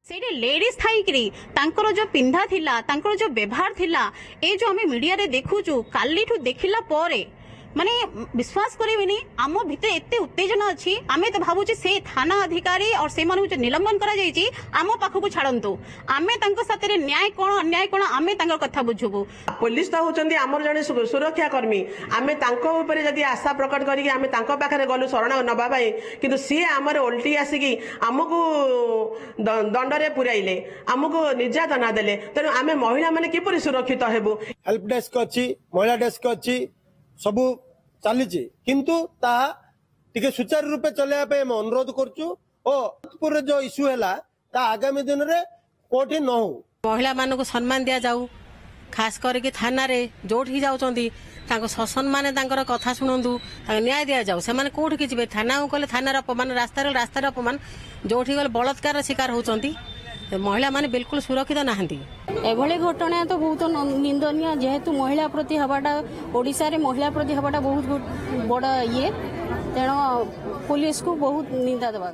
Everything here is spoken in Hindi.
से लेडीज थाई जो पिंधा थिला जो व्यवहार थिला ए जो आम मीडिया रे देखुचु काली ठू देखिला परे माने विश्वास करेनि आम भितर एते उत्तेजना अच्छी आमे तो भावुचे से थाना अधिकारी और से मानु जो निलंबन करा जायछि आम पाखकु छाड़ंतु आमे तांको साथे न्याय कोन अन्याय कोन आमे तांको कथा बुझुबु। पुलिस तो होचंदी हमर जने सुरक्षा कर्मी आमे तांको ऊपर जदी आशा प्रकट करी आमे तांको पाखरे गलु शरण नबा पाई किंतु सी हमर उल्टी आसिकी हमकु दंडरे पुराइले हमकु निर्यातना देले तेनु आमे महिला माने किपरि सुरक्षित हेबु। हेल्प डेस्क अछि महिला डेस्क अछि सबू चली किंतु ताहा टिके सुचारू रूपे चलैया पे हम अनुरोध करछु और जो इश्यू है ता आगामी दिन रे कोठी न हो महिला मान को सम्मान दिया जाऊ खास करके थाना रे जोठी जाउचंदी तांको शासन माने तांकर कथा सुनंदु न्याय दिया जाऊ से माने कोठी कि जिवे थाना को कले थाना अपमान रास्तार अपमान जोठी गले बलात्कार शिकार होचंदी महिला माने बिल्कुल सुरक्षित नाहंती। एभली घटना तो बहुत निंदनीय जेहेतु महिला प्रति हवाटा ओडिशा रे महिला प्रति हवाटा बहुत बड़ा ये तेणु पुलिस को बहुत निंदा देवा।